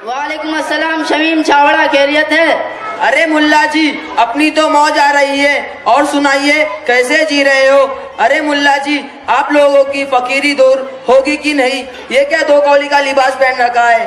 وعلیکم السلام شمیم چھاوڑا، خیریت ہے؟ ارے ملا جی اپنی تو موج آ رہی ہے، اور سنائیے کیسے جی رہے ہو؟ ارے ملا جی آپ لوگوں کی فقیری دور ہوگی کہ نہیں؟ یہ کیا دو کولی کا لباس پہن رکھا ہے؟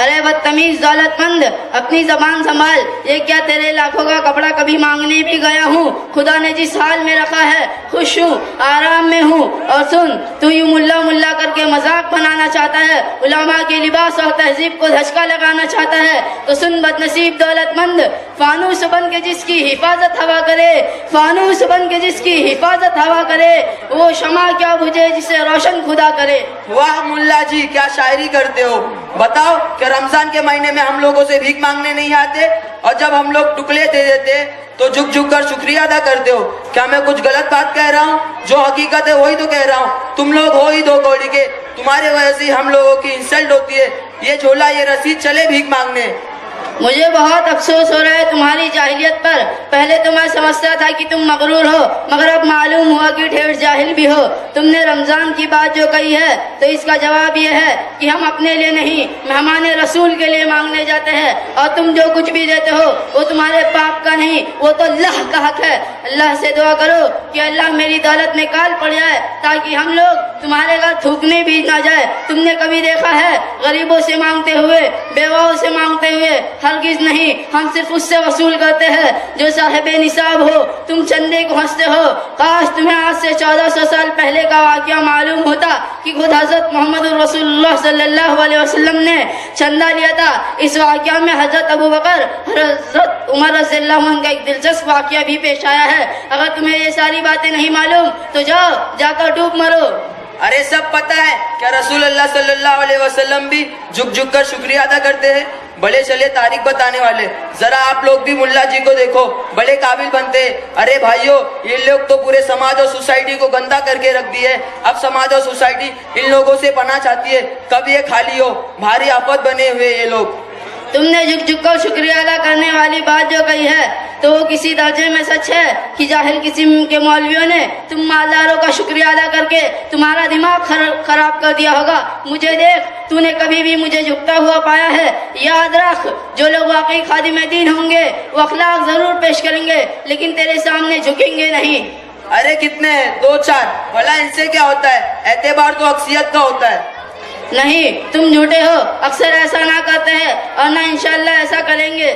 ارے بدتمیز دولت مند، اپنی زبان سنبھال۔ یہ کیا تیرے لاکھوں کا کپڑا کبھی مانگنے بھی گیا ہوں؟ خدا نے جس حال میں رکھا ہے خوش ہوں، آرام میں ہوں۔ اور سن، تو یوں ملا ملا کر کے مذاق بنانا چاہتا ہے، علماء کے لباس اور تہذیب کو دھچکا لگانا چاہتا ہے تو سن بدنصیب دولت مند، فانوس بن کے جس کی حفاظت ہوا کرے، فانوس بن کے جس کی حفاظت ہوا کرے، وہ شمع کیا بجھے جسے روشن خدا کرے۔ واہ ملا جی کیا شاعری کرتے ہو! بتاؤ کہ رمضان کے مہینے میں ہم لوگوں سے بھیک مانگنے نہیں آتے، اور جب ہم لوگ ٹکڑے دے دیتے تو جھک جھک کر شکریہ ادا کرتے ہو۔ کیا میں کچھ غلط بات کہہ رہا ہوں؟ جو حقیقت ہے وہی تو کہہ رہا ہوں۔ تم لوگ ہو ہی دو کوڑی کے، تمہارے وجہ سے ہم لوگوں کی انسلٹ ہوتی ہے۔ یہ جھولا یہ رسید چلے بھیک مانگنے۔ مجھے بہت افسوس ہو رہا ہے تمہاری جاہلیت پر۔ پہلے تو میں سمجھتا تھا کہ تم مغرور ہو، مگر اب معلوم ہوا کہ ٹھیٹ جاہل بھی ہو۔ تم نے رمضان کی بات جو کہی ہے تو اس کا جواب یہ ہے کہ ہم اپنے لیے نہیں، مہمان رسول کے لیے مانگنے جاتے ہیں، اور تم جو کچھ بھی دیتے ہو وہ تمہارے باپ کا نہیں، وہ تو اللہ کا حق ہے۔ اللہ سے دعا کرو کہ اللہ میری دولت میں کال پڑ جائے تاکہ ہم لوگ تمہارے گھر تھوکنے بھی نہ جائے۔ تم نے کبھی دیکھا ہے غریبوں سے مانگتے ہوئے، بیواؤں سے مانگتے ہوئے؟ ہرگز نہیں۔ ہم صرف اس سے وصول کرتے ہیں جو صاحب نصاب ہو۔ تم چندے کو ہنستے ہو۔ کاش تمہیں آج سے 1400 سال پہلے کا واقعہ معلوم ہوتا کہ خود حضرت محمد رسول اللہ صلی اللہ علیہ وسلم نے چندہ لیا تھا۔ اس واقعہ میں حضرت ابو بکر، حضرت عمر رضی اللہ عنہ کا ایک دلچسپ واقعہ بھی پیش آیا ہے۔ اگر تمہیں یہ ساری باتیں نہیں معلوم تو جاؤ جا کر ڈوب مرو۔ ارے سب پتہ ہے، کیا رسول اللہ صلی اللہ علیہ وسلم بھی جھک جھک کر شکریہ ادا کرتے ہیں؟ بڑے چلے تاریخ بتانے والے، ذرا آپ لوگ بھی ملا جی کو دیکھو، بڑے قابل بنتے ہیں۔ ارے بھائیو، یہ لوگ تو پورے سماج اور سوسائٹی کو گندا کر کے رکھ دی ہے۔ اب سماج اور سوسائٹی ان لوگوں سے پناہ چاہتی ہے، کب یہ خالی ہو۔ بھاری آفت بنے ہوئے یہ لوگ۔ تم نے جھک جھک کر شکریہ ادا کرنے والی بات جو کہی ہے تو وہ کسی درجے میں سچ ہے کہ جاہل قسم کے مولویوں نے تم مالداروں کا شکریہ ادا کر کے تمہارا دماغ خراب کر دیا ہوگا۔ مجھے دیکھ، تو نے کبھی بھی مجھے جھکتا ہوا پایا ہے؟ یاد رکھ، جو لوگ واقعی خادم دین ہوں گے وہ اخلاق ضرور پیش کریں گے لیکن تیرے سامنے جھکیں گے نہیں۔ ارے کتنے ہیں؟ 2-4۔ بھلا ان سے کیا ہوتا ہے؟ اعتبار تو اکثریت کا ہوتا ہے۔ نہیں، تم جھوٹے ہو، اکثر ایسا نہ کرتے ہیں اور نہ انشاءاللہ ایسا کریں گے۔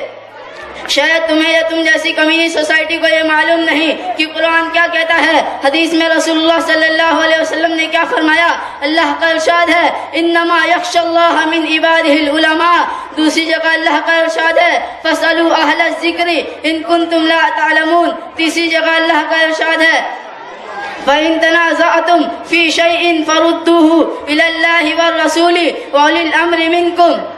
شاید تمہیں یا تم جیسی کمیونی سوسائٹی کو یہ معلوم نہیں کہ قرآن کیا کہتا ہے۔ حدیث میں رسول اللہ صلی اللہ علیہ وسلم نے کیا فرمایا؟ اللہ کا ارشاد ہے انما یخشی اللہ من عبادہ العلماء۔ دوسری جگہ اللہ کا ارشاد ہے فاسألوا اہل الذکر ان کنتم لا تعلمون۔ تیسری جگہ اللہ کا ارشاد ہے فَإِن تَنَازَعْتُمْ فِي شَيْءٍ فَرُدُّوهُ إِلَى اللَّهِ وَالرَّسُولِ وَأُولِي الْأَمْرِ مِنكُمْ۔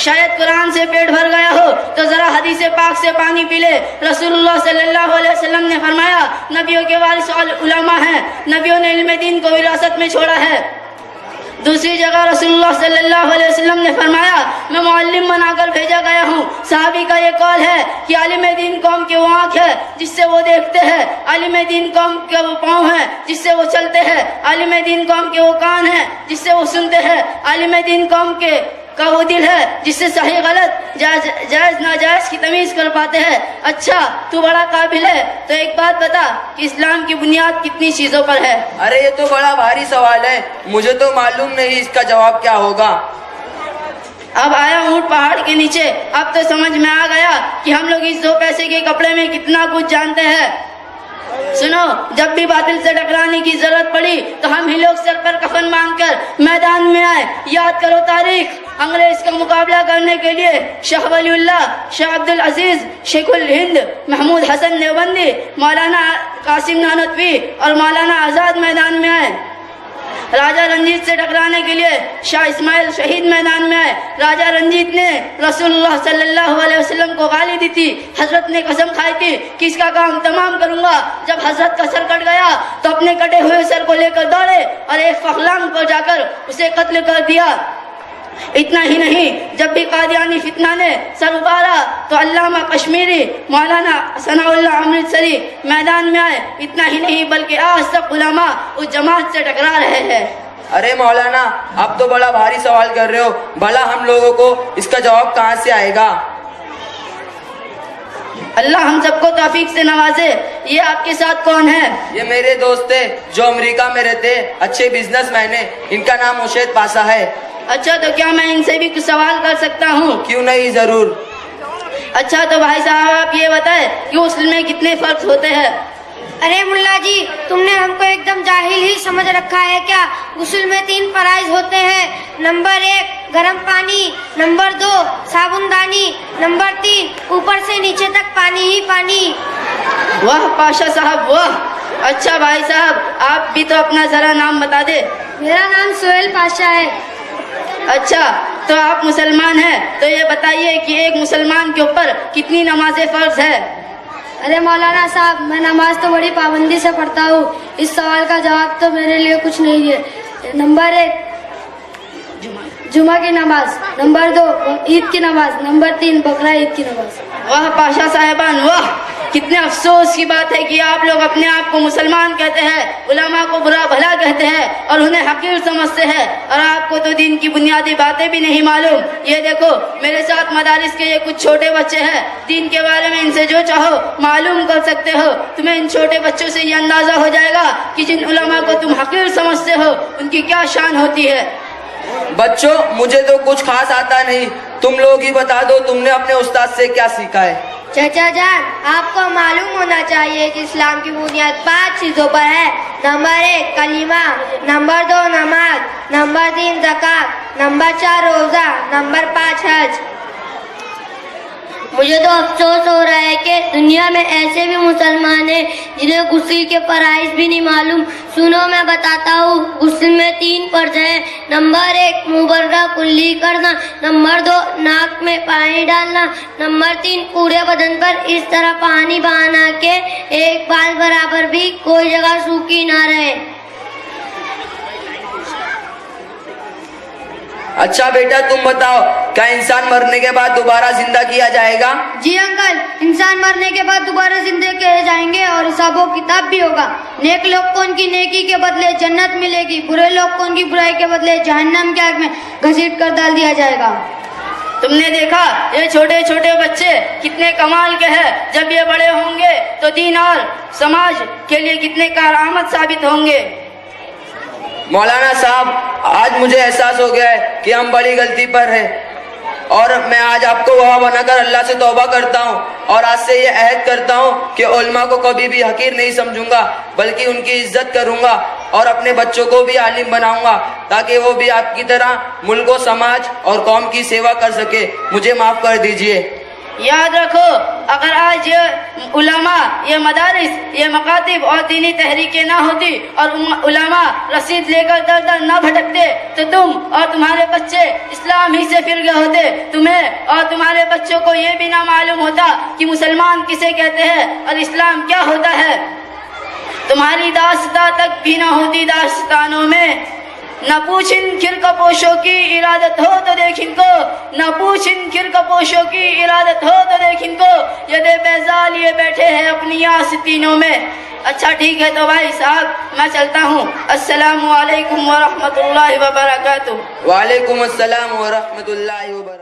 شاید قرآن سے پیٹ بھر گیا ہو تو ذرا حدیث پاک سے پانی پی لے۔ رسول اللہ صلی اللہ علیہ وسلم نے فرمایا نبیوں کے وارث علماء ہیں، نبیوں نے علم دین کو وراثت میں چھوڑا ہے۔ دوسری جگہ رسول اللہ صلی اللہ علیہ وسلم نے فرمایا میں معلم بنا کر بھیجا گیا ہوں۔ صحابی کا یہ قول ہے کہ عالم دین قوم کی وہ آنکھ ہے جس سے وہ دیکھتے ہیں، عالم دین قوم کے وہ پاؤں ہیں جس سے وہ چلتے ہیں، عالم دین قوم کے وہ کان ہیں جس سے وہ سنتے ہیں، عالم دین قوم کا وہ دل ہے جس سے صحیح غلط، جائز ناجائز کی تمیز کر پاتے ہیں۔ اچھا تو بڑا قابل ہے تو ایک بات بتا کہ اسلام کی بنیاد کتنی چیزوں پر ہے؟ ارے یہ تو بڑا بھاری سوال ہے، مجھے تو معلوم نہیں اس کا جواب کیا ہوگا۔ اب آیا اونٹ پہاڑ کے نیچے، اب تو سمجھ میں آ گیا کہ ہم لوگ اس 2 پیسے کے کپڑے میں کتنا کچھ جانتے ہیں۔ سنو، جب بھی باطل سے ٹکرانے کی ضرورت پڑی تو ہم ہی لوگ سر پر کفن باندھ کر میدان میں آئے۔ یاد کرو تاریخ، انگریز کا مقابلہ کرنے کے لیے شاہ ولی اللہ، شاہ عبد العزیز، شیخ الہند، محمود حسن دیوبندی، مولانا قاسم نانوتوی اور مولانا آزاد میدان میں آئے۔ راجہ رنجیت سے ٹکرانے کے لیے شاہ اسماعیل شہید میدان میں آئے۔ راجہ رنجیت نے رسول اللہ صلی اللہ علیہ وسلم کو گالی دی تھی، حضرت نے قسم کھائی تھی کہ اس کا کام تمام کروں گا۔ جب حضرت کا سر کٹ گیا تو اپنے کٹے ہوئے سر کو لے کر دوڑے اور ایک فخلانگ پر جا کر اسے قتل کر دیا۔ اتنا ہی نہیں، جب بھی قادیانی فتنہ نے سر ابھارا تو علامہ کشمیری، مولانا ثناء اللہ امرتسری میدان میں آئے۔ اتنا ہی نہیں بلکہ آج تک علماء اس جماعت سے ٹکرا رہے ہیں۔ ارے مولانا آپ تو بڑا بھاری سوال کر رہے ہو، بھلا ہم لوگوں کو اس کا جواب کہاں سے آئے گا؟ اللہ ہم سب کو توفیق سے نوازے. یہ آپ کے ساتھ کون ہے؟ یہ میرے دوست ہیں جو امریکہ میں رہتے، اچھے بزنس مین ہیں، ان کا نام مرشد پاشا ہے. اچھا تو کیا میں ان سے بھی کچھ سوال کر سکتا ہوں؟ کیوں نہیں، ضرور. اچھا تو بھائی صاحب آپ یہ بتائیں کہ غسل میں کتنے فرض ہوتے ہیں؟ ارے ملا جی، تم نے ہم کو ایک دم جاہل ہی سمجھ رکھا ہے کیا؟ غسل میں 3 فرائض ہوتے ہیں. نمبر 1 گرم پانی، نمبر 2 صابن دانی، نمبر 3 اوپر سے نیچے تک پانی ہی پانی. واہ پاشا صاحب واہ. اچھا بھائی صاحب آپ بھی تو اپنا ذرا نام بتا دے. میرا نام سہیل پاشا ہے. اچھا تو آپ مسلمان ہیں، تو یہ بتائیے کہ ایک مسلمان کے اوپر کتنی نمازیں فرض ہے؟ ارے مولانا صاحب، میں نماز تو بڑی پابندی سے پڑھتا ہوں، اس سوال کا جواب تو میرے لیے کچھ نہیں ہے. نمبر 1 جمعہ کی نماز، نمبر 2 عید کی نماز، نمبر 3 بقرہ عید کی نماز. واہ پاشا صاحبان واہ. کتنے افسوس کی بات ہے کہ آپ لوگ اپنے آپ کو مسلمان کہتے ہیں، علماء کو برا بھلا کہتے ہیں اور انہیں حقیر سمجھتے ہیں، اور آپ کو تو دین کی بنیادی باتیں بھی نہیں معلوم. یہ دیکھو میرے ساتھ مدارس کے یہ کچھ چھوٹے بچے ہیں، دین کے بارے میں ان سے جو چاہو معلوم کر سکتے ہو. تمہیں ان چھوٹے بچوں سے یہ اندازہ ہو جائے گا کہ جن علماء کو تم حقیر سمجھتے ہو ان کی کیا شان ہوتی ہے. بچوں مجھے تو کچھ خاص آتا نہیں، تم لوگ ہی بتا دو تم نے اپنے استاد سے کیا سیکھا ہے. چچا جان، آپ کو معلوم ہونا چاہیے کہ اسلام کی بنیاد 5 چیزوں پر ہے. نمبر 1 کلمہ، نمبر 2 نماز، نمبر 3 زکات، نمبر 4 روزہ، نمبر 5 حج. مجھے تو افسوس ہو رہا ہے کہ دنیا میں ایسے بھی مسلمان ہیں جنہیں غسل کے فرائض بھی نہیں معلوم. سنو میں بتاتا ہوں. غسل میں 3 فرض ہیں. نمبر 1 مبرہ کلی کرنا، نمبر 2 ناک میں پانی ڈالنا، نمبر 3 پورے بدن پر اس طرح پانی بہانا کہ ایک بال برابر بھی کوئی جگہ سوکھی نہ رہے. اچھا بیٹا تم بتاؤ، کیا انسان مرنے کے بعد دوبارہ زندہ کیا جائے گا؟ جی انکل، انسان مرنے کے بعد دوبارہ زندہ کیے جائیں گے اور حساب و کتاب بھی ہوگا. نیک لوگ کو ان کی نیکی کے بدلے جنت ملے گی، برے لوگ کو ان کی برائی کے بدلے جہنم کی آگ میں گھسیٹ کر ڈال دیا جائے گا. تم نے دیکھا یہ چھوٹے چھوٹے بچے کتنے کمال کے ہیں، جب یہ بڑے ہوں گے تو دین اور سماج کے لیے کتنے کارآمد ثابت ہوں گے. مولانا صاحب آج مجھے احساس ہو گیا ہے کہ ہم بڑی غلطی پر ہیں، اور میں آج آپ کو گواہ بنا کر اللہ سے توبہ کرتا ہوں اور آج سے یہ عہد کرتا ہوں کہ علماء کو کبھی بھی حقیر نہیں سمجھوں گا، بلکہ ان کی عزت کروں گا اور اپنے بچوں کو بھی عالم بناؤں گا تاکہ وہ بھی آپ کی طرح ملک و سماج اور قوم کی سیوا کر سکے. مجھے معاف کر دیجئے. یاد رکھو اگر آج یہ علماء، یہ مدارس، یہ مکاتب اور دینی تحریکیں نہ ہوتی اور علماء رسید لے کر در در نہ بھٹکتے تو تم اور تمہارے بچے اسلام ہی سے پھر گئے ہوتے. تمہیں اور تمہارے بچوں کو یہ بھی نہ معلوم ہوتا کہ مسلمان کسے کہتے ہیں اور اسلام کیا ہوتا ہے. تمہاری داستاں تک بھی نہ ہوتی داستانوں میں. نہ پوچھن کھرکا پوشوں کی ارادت ہو تو دیکھ ان کو، نہ پوچھن کھرکا پوشوں کی ارادت ہو تو دیکھ ان کو، یہ دے بیزال یہ بیٹھے ہیں اپنی آستینوں میں. اچھا ٹھیک ہے تو بھائی صاحب میں چلتا ہوں. السلام علیکم ورحمۃ اللہ وبرکاتہ. وعلیکم السلام ورحمۃ اللہ وبرکاتہ.